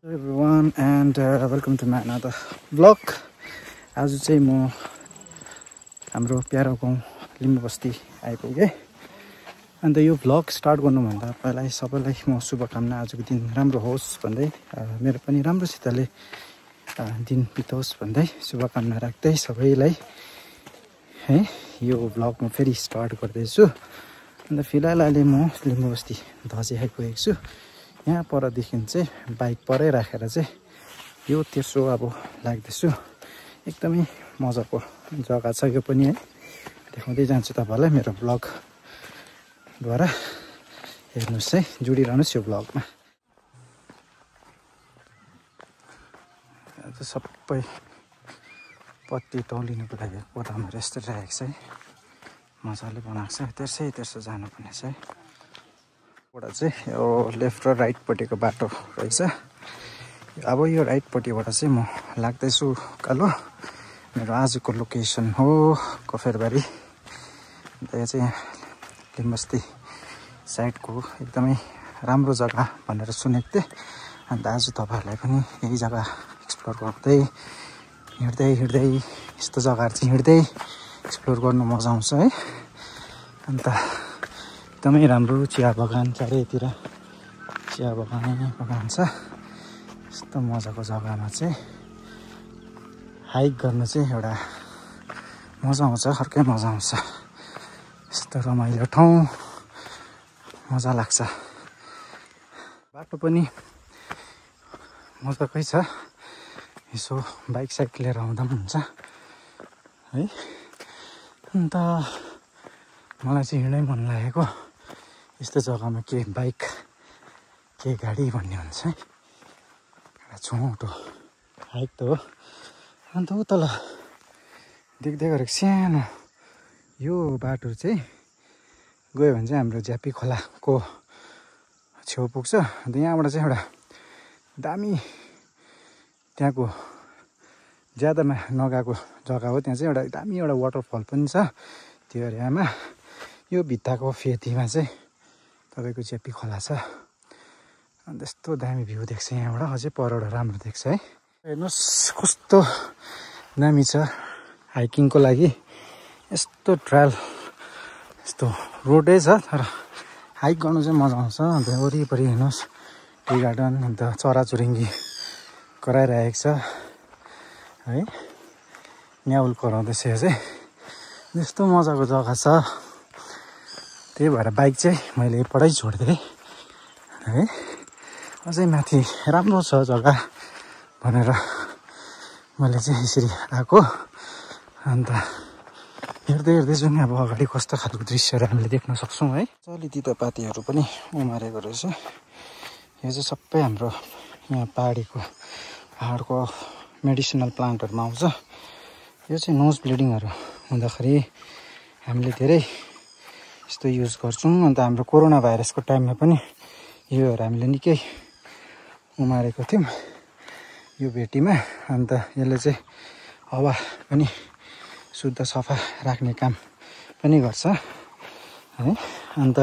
Hello everyone and welcome to my another vlog. आज चाहिँ म हाम्रो प्यारो गाउँ लिम्बू बस्ती आइपुगे। अन्त यो भ्लग स्टार्ट गर्नुभन्दा पहिला सबैलाई म शुभकामना आजको दिन राम्रो होस् भन्दै मेरो पनि राम्रोसितले दिन बितोस् भन्दै शुभकामना राख्दै सबैलाई है यो भ्लग म फेरि स्टार्ट गर्दैछु। अन्त फिलहाल अहिले म लिम्बू बस्ती धजे आइपुगेको छु। यहाँ परदेखि चाहिँ बाइक परै राखेर चाहिँ यो तेर्सो अब लाग्दैछु। एकदमै मजाको जग्गा छ यो पनि है, देखाउँदै जान्छु तपाईहरुलाई मेरो भ्लगद्वारा। हेर्नुस् है, जोडिरहनुस् यो भ्लगमा। आज सबै पत्ती टौलिनुको लागि कोठामा यस्तो राखेको छ है, मजाले बनाएको छ। तेर्सो जानुपर्ने छ है। एउटा चाहिँ यो लेफ्ट र राइट पट्टिको बाटो रहेछ। अब यो राइट पट्टिबाट चाहिँ म लाग्दैछु उकालो। मेरो आजको लोकेसन हो कफेरबारी। यो चाहिँ लिम्बू बस्ती साइडको एकदमै राम्रो जग्गा भनेर सुनेको थिएँ। अन्त आज तपाईहरुलाई पनि यही जग्गा एक्सप्लोर गर्दै हिँड्दै यस्तो जग्गाहरु चाहिँ हिँड्दै एक्सप्लोर गर्नु मजा आउँछ है। अन्त एकदमै राम्रो चिया बगान, चारैतिर चिया बगान छ। यस्तो मजाको जग्गामा चाहिँ हाइक गर्न चाहिँ एउटा मजा आउँछ, अर्कै मजा आउँछ। यस्तो रमाइलो ठाउँ, मजा लाग्छ। बाटो पनि मजाकै छ, यसो बाइक साइक लिएर आउँदा पनि हुन्छ है। अन्त मलाई चाहिँ हिँड्नै मन लागेको यस्तो जग्गामा, के बाइक के गाडी भन्ने हुन्छ है। एउटा छोटो हाइक त हो। अन्त उतल देख्दै गरेको सानो यो बाटो चाहिँ गयो भने चाहिँ हाम्रो झ्यापी खोलाको छेउ पुग्छ। अन्त यहाँबाट चाहिँ एउटा दामी, त्यहाँको ज्यादामा नगएको जग्गा हो। त्यहाँ चाहिँ एउटा दामी एउटा वाटरफल पनि छ त्यो एरियामा। यो भित्ताको फेदीमा चाहिँ तपाईको झ्यापी खोला छ। अन्त यस्तो दामी भ्यू देख्छ यहाँबाट, अझै परबाट राम्रो देख्छ है। हेर्नुहोस् कस्तो दामी छ हाइकिङको लागि। यस्तो ट्रायल, यस्तो रोडै छ तर हाइक गर्नु चाहिँ मजा आउँछ। अन्त वरिपरि हेर्नुहोस् टी गार्डन, अन्त चराचुरुङ्गी कराइरहेको छ है, न्याउल कराउँदैछ चाहिँ। यस्तो मजाको जग्गा छ। त्यही भएर बाइक चाहिँ मैले पढाइ छोडिदिएँ है। अझै माथि राम्रो छ जग्गा भनेर मैले चाहिँ यसरी आएको। अन्त हेर्दै जाउँ अब अगाडि कस्तो खालको दृश्यहरू हामीले देख्न सक्छौँ है। अलि तितेपातीहरू पनि उमारेको रहेछ। यो चाहिँ सबै हाम्रो यहाँ पहाडको मेडिसिनल प्लान्टहरूमा आउँछ। यो चाहिँ नोज ब्लिडिङहरू हुँदाखेरि हामीले धेरै यस्तो युज गर्छौँ। अन्त हाम्रो कोरोना भाइरसको टाइममा पनि योहरू हामीले निकै उमारेको थियौँ यो भेटीमा। अन्त यसले चाहिँ हावा पनि शुद्ध सफा राख्ने काम पनि गर्छ है। अन्त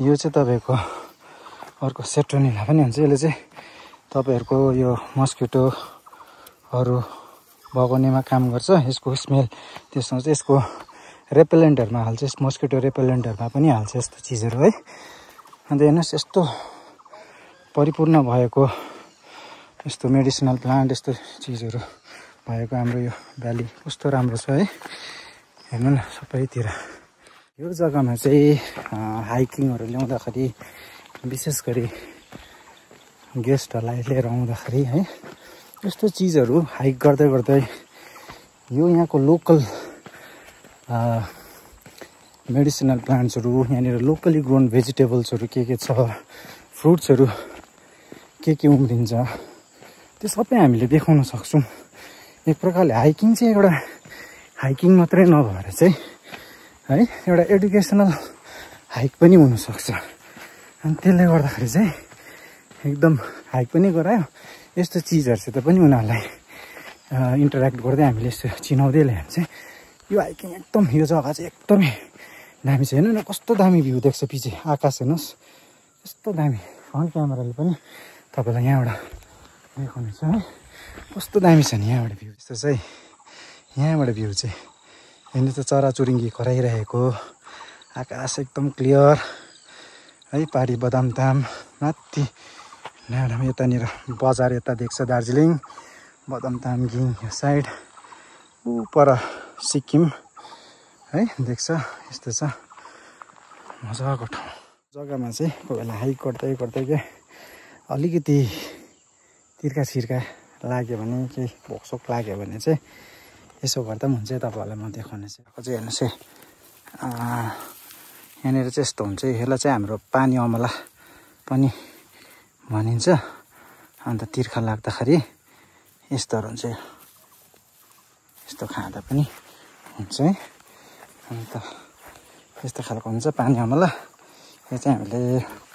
यो चाहिँ तपाईँको अर्को सेट्रोनिला पनि हुन्छ। यसले चाहिँ तपाईँहरूको यो मस्किटोहरू भगाउनेमा काम गर्छ। यसको स्मेल त्यसमा चाहिँ यसको रेपेलेन्टहरूमा हाल्छ, मस्किटो रेपेलेन्टहरूमा पनि हाल्छ यस्तो चिजहरू है। अन्त हेर्नुहोस् यस्तो परिपूर्ण भएको यस्तो मेडिसिनल प्लान्ट, यस्तो चिजहरू भएको हाम्रो यो भ्याली कस्तो राम्रो छ है। हेर्नु न सबैतिर। यो जग्गामा चाहिँ हाइकिङहरू ल्याउँदाखेरि विशेष गरी गेस्टहरूलाई लिएर आउँदाखेरि है, यस्तो चिजहरू हाइक गर्दै यो यहाँको लोकल मेडिसिनल प्लान्ट्सहरू, यहाँनिर लोकली ग्रोन भेजिटेबल्सहरू के छ, फ्रुट्सहरू के उम्रिन्छ, त्यो सबै हामीले देखाउन सक्छौँ। एक प्रकारले हाइकिङ चाहिँ एउटा हाइकिङ मात्रै नभएर चाहिँ है एउटा एडुकेसनल हाइक पनि हुनसक्छ। अनि त्यसले गर्दाखेरि चाहिँ एकदम हाइक पनि गरायो। यस्तो चिजहरूसित पनि उनीहरूलाई इन्टरेक्ट गर्दै हामीले यस्तो चिनाउँदै ल्यायो भने चाहिँ यो हाइकिङ एकदम, यो जग्गा चाहिँ एकदमै दामी छ। हेर्नु न कस्तो दामी भ्यू देख्छ पछि, आकाश हेर्नुहोस् यस्तो दामी। फ्रन्ट क्यामेराले पनि तपाईँलाई यहाँबाट देखाउनेछ है कस्तो दामी छ नि यहाँबाट भ्यू। यस्तो चाहिँ यहाँबाट भ्यू चाहिँ हेर्नु त चराचुरुङ्गी कराइरहेको, आकाश एकदम क्लियर है। पारी बदामताम माथि नाम यतानिर बजार यता देख्छ दार्जिलिङ, बदामताम गिङ यो साइड, ऊ पर सिक्किम है देख्छ। यस्तो छ मजाको ठाउँ। जग्गामा चाहिँ कोही बेला हाइक गर्दै गर्दै के अलिकति तिर्खा छिर्खा लाग्यो भने केही भोकसोक लाग्यो भने चाहिँ यसो गर्दा पनि हुन्छ। तपाईँहरूलाई म देखाउने चाहिँ हेर्नुहोस् है, यहाँनिर चाहिँ यस्तो हुन्छ। यसलाई चाहिँ हाम्रो पानी अमला पनि भनिन्छ। अन्त तिर्खा लाग्दाखेरि यस्तोहरू हुन्छ, यस्तो खाँदा पनि हुन्छ है। अन्त यस्तो खालको हुन्छ पानी अमला। यो चाहिँ हामीले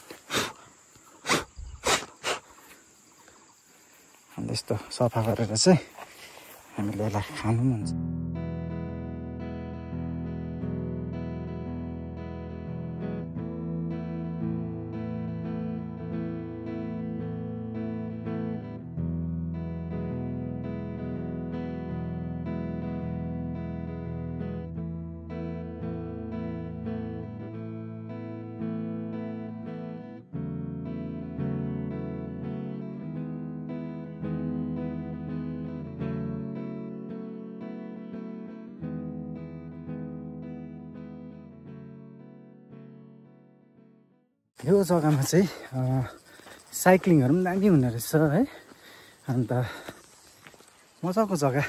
यस्तो सफा गरेर चाहिँ हामीले यसलाई खानु पनि हुन्छ। यो जग्गामा चाहिँ साइक्लिङहरू पनि दामी हुने रहेछ है। अन्त मजाको जग्गा।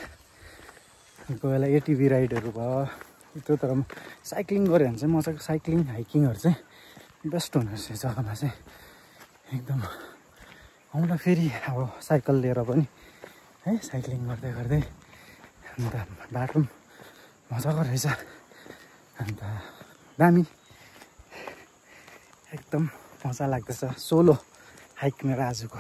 कोही बेला एटिभी राइडहरू भयो त्यो, तर साइक्लिङ गऱ्यो भने चाहिँ मजाको साइक्लिङ हाइकिङहरू चाहिँ बेस्ट हुने रहेछ जग्गामा चाहिँ एकदम। आउँदा फेरि अब साइकल लिएर पनि है साइक्लिङ गर्दै गर्दै, अन्त बाटो पनि मजाको रहेछ। अन्त दामी एकदम मजा लाग्दैछ। सोलो हाइक मेरो आजको।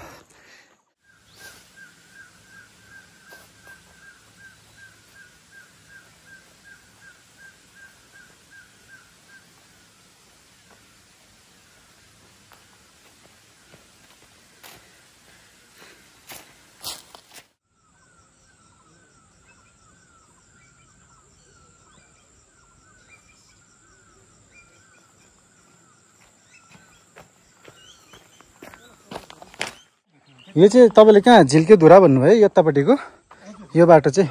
यो चाहिँ तपाईँले कहाँ झिल्के धुरा भन्नुभयो यतापट्टिको यो बाटो चाहिँ,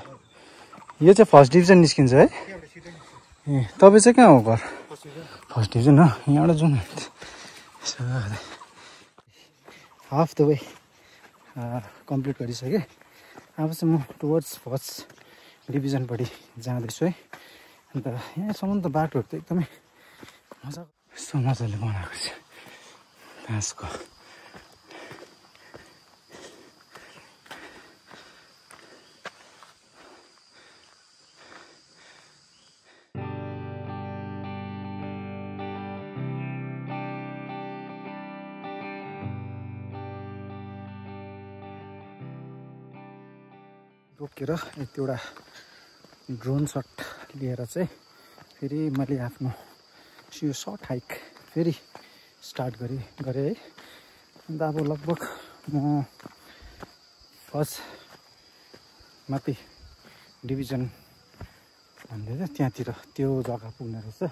यो चाहिँ फर्स्ट डिभिजन निस्किन्छ है। ए तपाईँ चाहिँ कहाँ हो घर? फर्स्ट डिभिजन हो। यहाँबाट जाउँ न। हाफ द वे कम्प्लिट गरिसकेँ। अब चाहिँ म टुवर्ड्स फर्स्ट डिभिजनपट्टि जाँदैछु है। अन्त यहाँसम्म त बाटोहरू त एकदमै मजाको यस्तो मजाले बनाएको छ घाँसको। रोकेर यतिवटा ड्रोन सट लिएर चाहिँ फेरि मैले आफ्नो यो सर्ट हाइक फेरि स्टार्ट गरेँ है। अन्त अब लगभग म फर्स्ट माथि डिभिजन भन्दै त्यहाँतिर त्यो जग्गा पुग्ने रहेछ।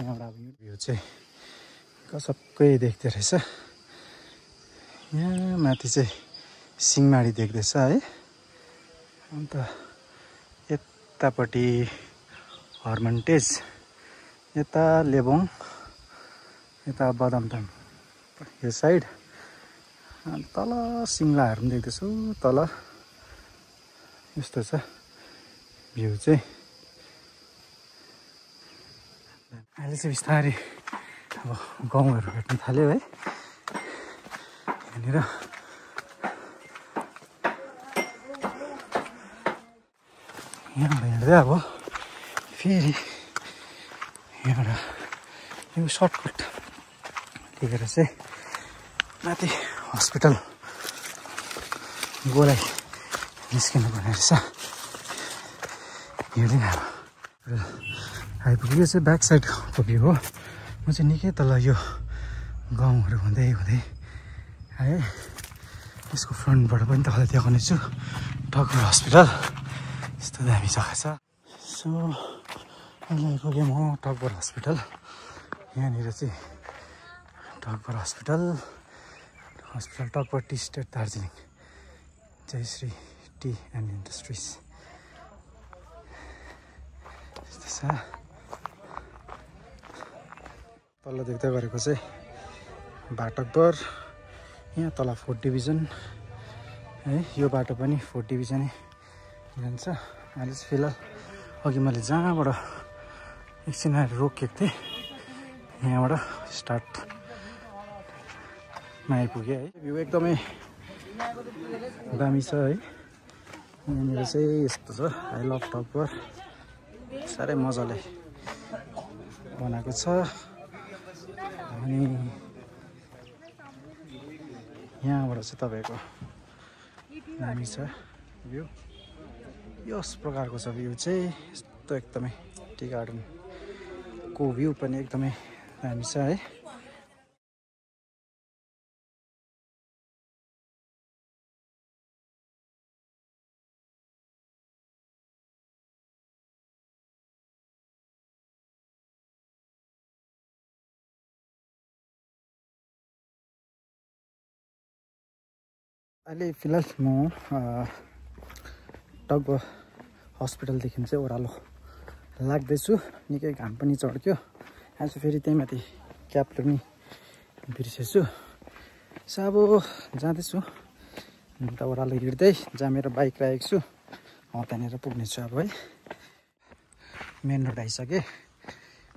यहाँबाट अब यो भ्यू चाहिँ कसक्कै देख्दो रहेछ। यहाँ माथि चाहिँ सिंहमारी देख्दैछ है। अन्त यतापट्टि हर्मन्टेज, यता लेबोङ, यता बदामताम यो साइड, तल सिङ्लाहरू पनि देख्दैछु तल। यस्तो छ भ्यू चाहिँ। अहिले चाहिँ बिस्तारै अब गाउँहरू भेट्न थाल्यो है। यहाँनिर यहाँबाट हिँड्दै अब फेरि यहाँबाट यो सर्टकट लिएर चाहिँ माथि हस्पिटल गोलाइ निस्किनु पर्ने रहेछ। हिँड्दैन अब आइपुग्यो। चाहिँ ब्याक साइडको भ्यू हो। म चाहिँ निकै तल यो गाउँहरू हुँदै हुँदै आएँ। यसको फ्रन्टबाट पनि तपाईँलाई देखाउने छु टकभर हस्पिटल। यस्तो दामी जग्गा छ। सो अहिले आइपुगेँ म टकभर हस्पिटल। यहाँनिर चाहिँ Takvar hospital Takvar tea estate Darjeeling, Jayashree tea and industries. यस्तो छ। तल देख्दै गरेको चाहिँ बाटकबर, यहाँ तल 4th डिभिजन है। यो बाटो पनि 4th डिभिजनै जान्छ। अहिले चाहिँ फिलहाल अघि मैले जहाँबाट एकछिन आएर रोकेको थिएँ यहाँबाट स्टार्टमा आइपुगेँ है। भ्यू एकदमै दामी छ है। यहाँनिर चाहिँ यस्तो छ, आई लभ टकभर। साह्रै मजाले बनाएको छ। अनि यहाँबाट चाहिँ तपाईँको दामी छ भ्यू। यस प्रकारको छ भ्यू चाहिँ। यस्तो एकदमै टी गार्डनको भ्यू पनि एकदमै दामी छ है। अहिले फिलहाल म टकभर हस्पिटलदेखि चाहिँ ओह्रालो लाग्दैछु। निकै घाम पनि चढ्क्यो। आज फेरि त्यही माथि क्याप पनि बिर्सेछु। सो अब जाँदैछु अन्त ओह्रालो हिँड्दै जहाँ मेरो बाइक राखेको छु त्यहाँनिर पुग्नेछु अब है। मेन रोड आइसकेँ।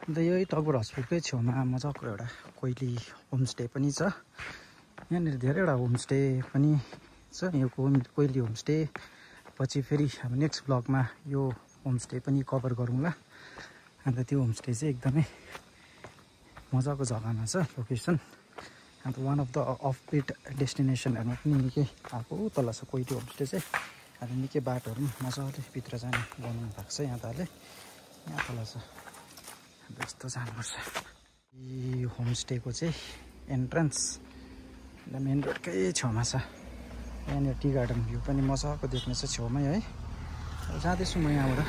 अन्त यही टकभर हस्पिटलकै छेउमा मजाको एउटा कोइली होमस्टे पनि छ। यहाँनिर धेरैवटा होमस्टे पनि छ। यो कोइली होमस्टे पछि फेरि अब नेक्स्ट ब्लगमा यो होमस्टे पनि कभर गरौँला। अन्त त्यो होमस्टे चाहिँ एकदमै मजाको जग्गामा छ लोकेसन। अन्त वान अफ द अफबिट डेस्टिनेसनहरूमा पनि निकै आएको तल छ कोइली होमस्टे चाहिँ। अन्त निकै बाटोहरू पनि मजाले भित्र जाने बनाउनु भएको छ यहाँ तलले। यहाँ तल छ। अन्त यस्तो जानुपर्छ। यो होमस्टेको चाहिँ एन्ट्रान्स मेन रोडकै छेउमा छ। यहाँनिर टी गार्डन भ्यू पनि मजाको देख्ने छ छेउमै है। जाँदैछु म यहाँबाट।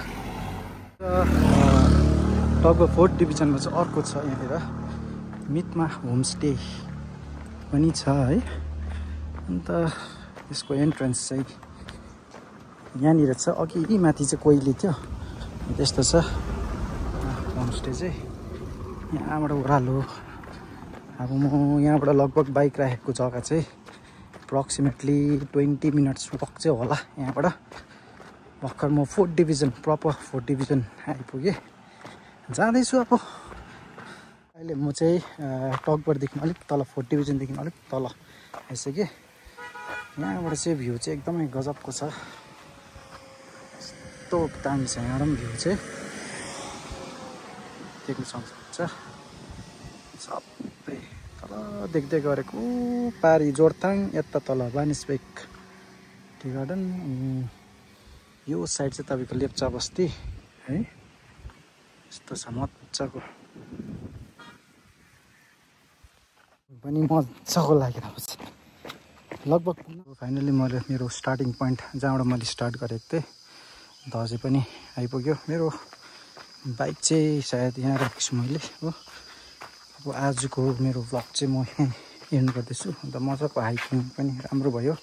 टकभर 4th डिभिजनमा चाहिँ अर्को छ यहाँनिर मितमा होमस्टे पनि छ है। अन्त यसको एन्ट्रेन्स चाहिँ यहाँनिर छ। अघि माथि चाहिँ कोइली थियो। त्यस्तो छ होमस्टे चाहिँ। यहाँबाट ओह्रालो अब म यहाँबाट लगभग बाइक राखेको जग्गा चाहिँ अप्रोक्सिमेटली 20 मिनट्स वक चाहिँ होला। यहाँबाट भर्खर म 4th division proper 4th division आइपुगेँ। जाँदैछु अब। अहिले म चाहिँ टकभरदेखि अलिक तल 4th डिभिजनदेखि अलिक तल आइसकेँ। यहाँबाट चाहिँ भ्यू चाहिँ एकदमै गजबको छ। यस्तो दामी छ यहाँबाट पनि भ्यू चाहिँ देख्न सक्नुहुन्छ। सबै तल देख्दै गरेको पारी जोरथाङ, यता तल बानिसबेक टी गार्डन। यो साइड चाहिँ तपाईँको लेप्चा बस्ती है। यस्तो छ मजाको पनि मजाको लागिरहेको छ। लगभग फाइनली मैले मेरो स्टार्टिङ पोइन्ट जहाँबाट मैले स्टार्ट गरेको थिएँ अझै पनि आइपुग्यो। मेरो बाइक चाहिँ सायद यहाँ राखेको छु मैले हो। अब आजको मेरो भ्लग चाहिँ म यहाँ एन्ड गर्दैछु। अन्त मजाको हाइकिङ पनि राम्रो भयो।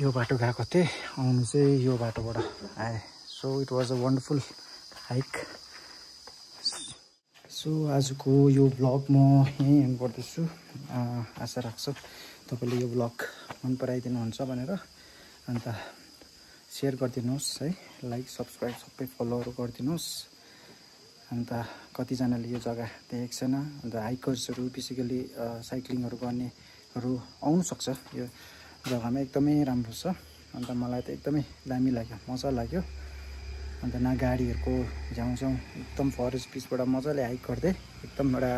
यो बाटो गएको थिएँ, आउनु चाहिँ यो बाटोबाट आएँ। So it was a wonderful hike. So आजको यो भ्लग म यहीँ एन्ड गर्दैछु। आशा राख्छु तपाईँले यो भ्लग मन पराइदिनुहुन्छ भनेर। अन्त सेयर गरिदिनुहोस् है, लाइक सब्सक्राइब सबै फलोहरू गरिदिनुहोस्। अन्त कतिजनाले यो जग्गा देखेको छैन। अन्त हाइकर्सहरू बेसिकली साइक्लिङहरू गर्नेहरू आउनुसक्छ। यो जग्गामा एकदमै राम्रो छ। अन्त मलाई त एकदमै दामी लाग्यो, मजा लाग्यो। अन्त न गाडीहरूको झ्याउझ्याउ, एकदम फरेस्ट बिचबाट मजाले हाइक गर्दै एकदम एउटा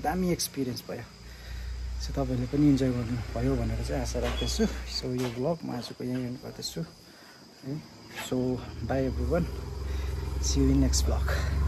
दामी एक्सपिरियन्स भयो। सो तपाईँले पनि इन्जोय गर्नुभयो भनेर चाहिँ आशा राख्दैछु। सो यो भ्लग म आजको यहीँ एन्ड गर्दैछु है। So bye everyone, see you in next vlog.